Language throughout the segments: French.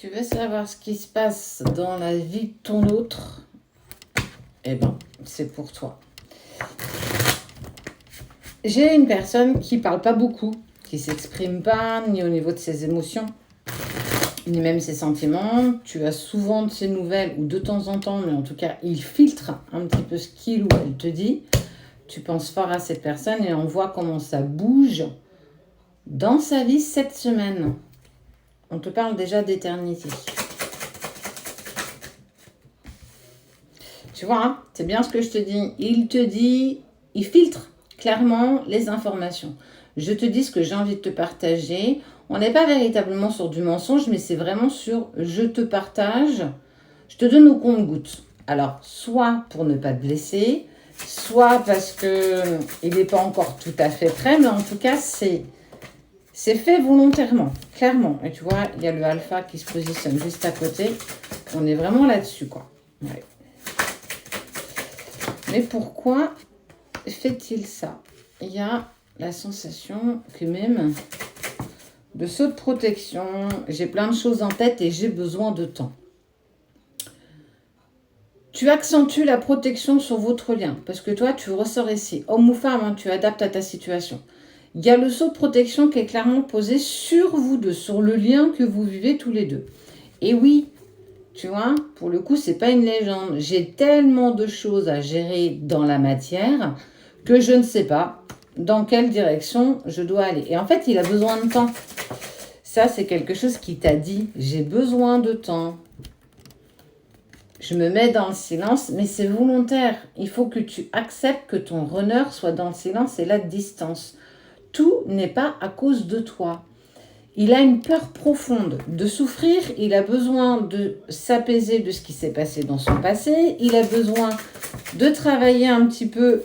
Tu veux savoir ce qui se passe dans la vie de ton autre? Eh ben, c'est pour toi. J'ai une personne qui parle pas beaucoup, qui s'exprime pas, ni au niveau de ses émotions, ni même ses sentiments. Tu as souvent de ses nouvelles, ou de temps en temps, mais en tout cas, il filtre un petit peu ce qu'il ou elle te dit. Tu penses fort à cette personne et on voit comment ça bouge dans sa vie cette semaine. On te parle déjà d'éternité. Tu vois, hein, c'est bien ce que je te dis. Il te dit, il filtre clairement les informations. Je te dis ce que j'ai envie de te partager. On n'est pas véritablement sur du mensonge, mais c'est vraiment sur je te partage, je te donne au compte-gouttes. Alors, soit pour ne pas te blesser, soit parce qu'il n'est pas encore tout à fait prêt, mais en tout cas, c'est fait volontairement, clairement. Et tu vois, il y a le alpha qui se positionne juste à côté. On est vraiment là-dessus, quoi. Ouais. Mais pourquoi fait-il ça? Il y a la sensation que même de saut de protection, j'ai plein de choses en tête et j'ai besoin de temps. Tu accentues la protection sur votre lien parce que toi, tu ressors ici, homme ou femme, hein, tu adaptes à ta situation. Il y a le saut de protection qui est clairement posé sur vous deux, sur le lien que vous vivez tous les deux. Et oui, tu vois, pour le coup, c'est pas une légende. J'ai tellement de choses à gérer dans la matière que je ne sais pas dans quelle direction je dois aller. Et en fait, il a besoin de temps. Ça, c'est quelque chose qui t'a dit. J'ai besoin de temps. Je me mets dans le silence, mais c'est volontaire. Il faut que tu acceptes que ton runner soit dans le silence et la distance. Tout n'est pas à cause de toi. Il a une peur profonde de souffrir, il a besoin de s'apaiser de ce qui s'est passé dans son passé, il a besoin de travailler un petit peu.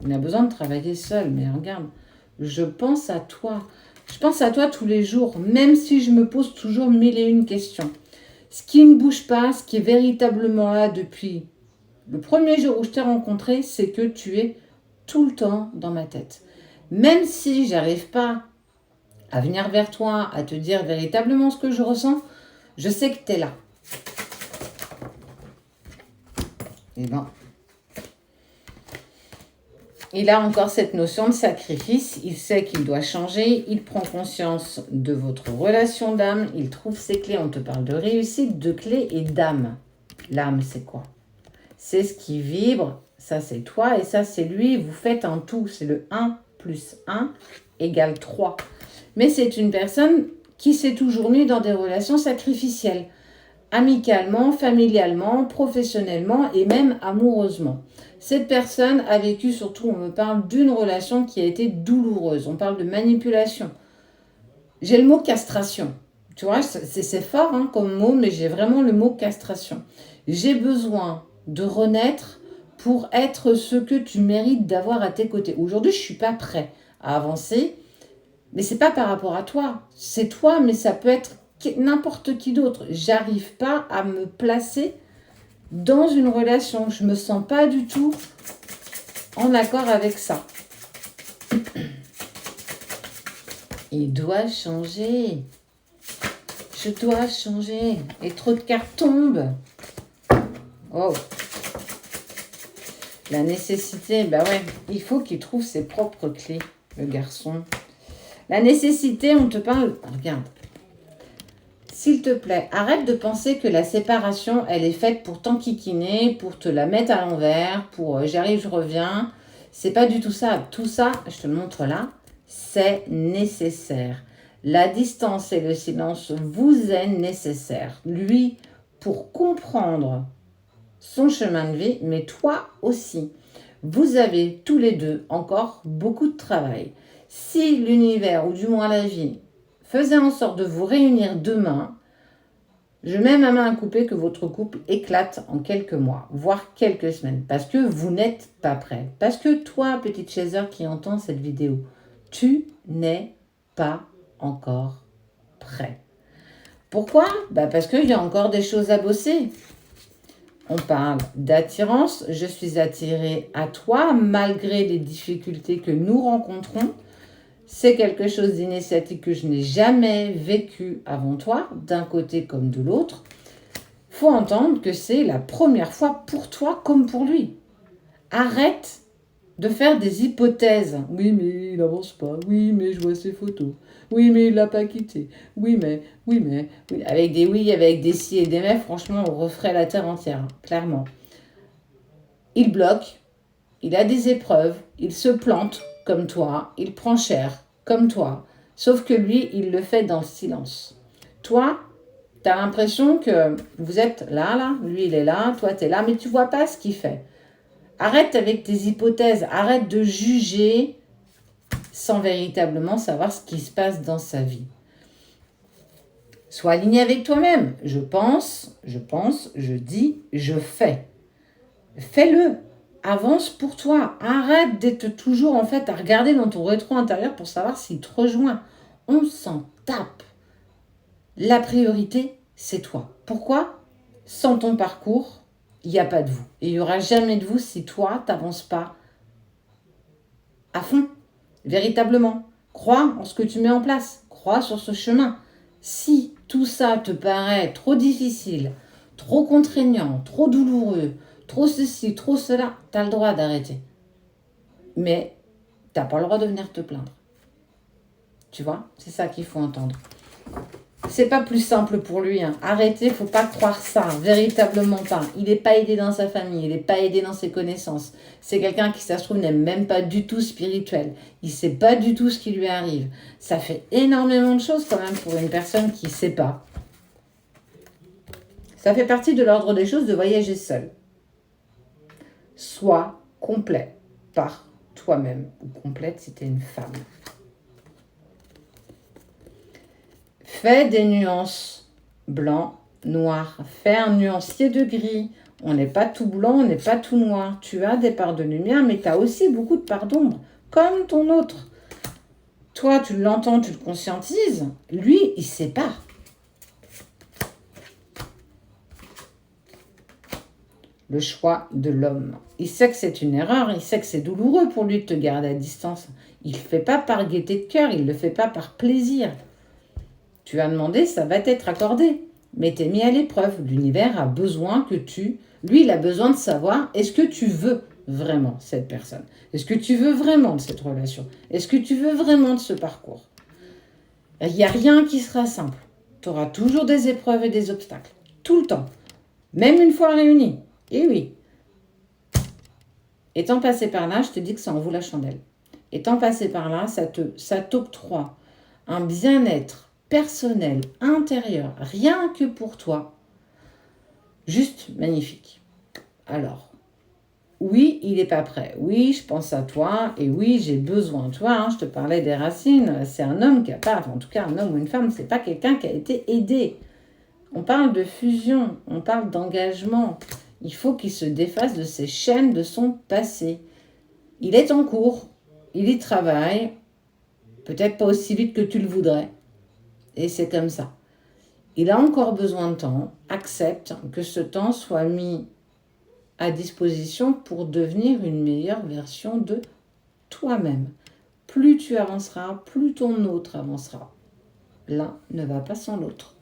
Il a besoin de travailler seul, mais regarde, je pense à toi. Je pense à toi tous les jours, même si je me pose toujours mille et une questions. Ce qui ne bouge pas, ce qui est véritablement là depuis le premier jour où je t'ai rencontré, c'est que tu es tout le temps dans ma tête. Même si j'arrive pas à venir vers toi, à te dire véritablement ce que je ressens, je sais que tu es là. Et ben, il a encore cette notion de sacrifice, il sait qu'il doit changer, il prend conscience de votre relation d'âme, il trouve ses clés, on te parle de réussite, de clés et d'âme. L'âme, c'est quoi? C'est ce qui vibre, ça c'est toi et ça c'est lui, vous faites un tout, c'est le 1 plus 1 égale 3. Mais c'est une personne qui s'est toujours mise dans des relations sacrificielles, amicalement, familialement, professionnellement et même amoureusement. Cette personne a vécu, surtout on me parle d'une relation qui a été douloureuse, on parle de manipulation. J'ai le mot castration, tu vois, c'est fort hein, comme mot, mais j'ai vraiment le mot castration. J'ai besoin de renaître pour être ce que tu mérites d'avoir à tes côtés. Aujourd'hui, je ne suis pas prêt à avancer, mais ce n'est pas par rapport à toi. C'est toi, mais ça peut être n'importe qui d'autre. J'arrive pas à me placer dans une relation. Je ne me sens pas du tout en accord avec ça. Il doit changer. Je dois changer. Et trop de cartes tombent. Oh. La nécessité, bah ouais, il faut qu'il trouve ses propres clés, le garçon. La nécessité, on te parle, regarde. S'il te plaît, arrête de penser que la séparation, elle est faite pour t'enquiquiner, pour te la mettre à l'envers, pour j'arrive, je reviens. C'est pas du tout ça. Tout ça, je te le montre là, c'est nécessaire. La distance et le silence vous est nécessaire. Lui, pour comprendre son chemin de vie, mais toi aussi. Vous avez tous les deux encore beaucoup de travail. Si l'univers, ou du moins la vie, faisait en sorte de vous réunir demain, je mets ma main à couper que votre couple éclate en quelques mois, voire quelques semaines, parce que vous n'êtes pas prêt. Parce que toi, petite chasseur qui entend cette vidéo, tu n'es pas encore prêt. Pourquoi? Parce qu'il y a encore des choses à bosser. On parle d'attirance, je suis attirée à toi malgré les difficultés que nous rencontrons. C'est quelque chose d'initiatique que je n'ai jamais vécu avant toi, d'un côté comme de l'autre. Faut entendre que c'est la première fois pour toi comme pour lui. Arrête de faire des hypothèses. Oui, mais il n'avance pas. Oui, mais je vois ses photos. Oui, mais il l'a pas quitté. Oui, mais, oui, mais. Oui. Avec des oui, avec des si et des mais, franchement, on referait la terre entière, hein, clairement. Il bloque, il a des épreuves, il se plante comme toi, il prend cher comme toi. Sauf que lui, il le fait dans le silence. Toi, tu as l'impression que vous êtes là, lui il est là, toi tu es là, mais tu vois pas ce qu'il fait. Arrête avec tes hypothèses, arrête de juger sans véritablement savoir ce qui se passe dans sa vie. Sois aligné avec toi-même. Je pense, je dis, je fais. Fais-le. Avance pour toi. Arrête d'être toujours en fait à regarder dans ton rétro intérieur pour savoir s'il te rejoint. On s'en tape. La priorité, c'est toi. Pourquoi ? Sans ton parcours, il n'y a pas de vous. Et il n'y aura jamais de vous si toi, tu n'avances pas à fond, véritablement. Crois en ce que tu mets en place. Crois sur ce chemin. Si tout ça te paraît trop difficile, trop contraignant, trop douloureux, trop ceci, trop cela, tu as le droit d'arrêter. Mais tu n'as pas le droit de venir te plaindre. Tu vois, c'est ça qu'il faut entendre. C'est pas plus simple pour lui. Hein. Arrêtez, faut pas croire ça, véritablement pas. Il n'est pas aidé dans sa famille, il n'est pas aidé dans ses connaissances. C'est quelqu'un qui, ça se trouve, n'est même pas du tout spirituel. Il ne sait pas du tout ce qui lui arrive. Ça fait énormément de choses quand même pour une personne qui ne sait pas. Ça fait partie de l'ordre des choses de voyager seul. Sois complet par toi-même, ou complète si tu es une femme. Fais des nuances blanc, noir. Fais un nuancier de gris. On n'est pas tout blanc, on n'est pas tout noir. Tu as des parts de lumière, mais tu as aussi beaucoup de parts d'ombre, comme ton autre. Toi, tu l'entends, tu le conscientises. Lui, il ne sait pas. Le choix de l'homme. Il sait que c'est une erreur, il sait que c'est douloureux pour lui de te garder à distance. Il ne le fait pas par gaieté de cœur, il ne le fait pas par plaisir. Tu as demandé, ça va t'être accordé. Mais t'es mis à l'épreuve. L'univers a besoin que lui, il a besoin de savoir, est-ce que tu veux vraiment cette personne ? Est-ce que tu veux vraiment de cette relation ? Est-ce que tu veux vraiment de ce parcours ? Il n'y a rien qui sera simple. Tu auras toujours des épreuves et des obstacles. Tout le temps. Même une fois réunis. Et oui. Étant passé par là, je te dis que ça en vaut la chandelle. Étant passé par là, ça t'octroie un bien-être personnel, intérieur, rien que pour toi, juste magnifique. Alors, oui, il n'est pas prêt. Oui, je pense à toi. Et oui, j'ai besoin de toi. Hein, je te parlais des racines. C'est un homme qui a pas, en tout cas un homme ou une femme, c'est pas quelqu'un qui a été aidé. On parle de fusion, on parle d'engagement. Il faut qu'il se défasse de ces chaînes de son passé. Il est en cours, il y travaille, peut-être pas aussi vite que tu le voudrais. Et c'est comme ça. Il a encore besoin de temps. Accepte que ce temps soit mis à disposition pour devenir une meilleure version de toi-même. Plus tu avanceras, plus ton autre avancera. L'un ne va pas sans l'autre.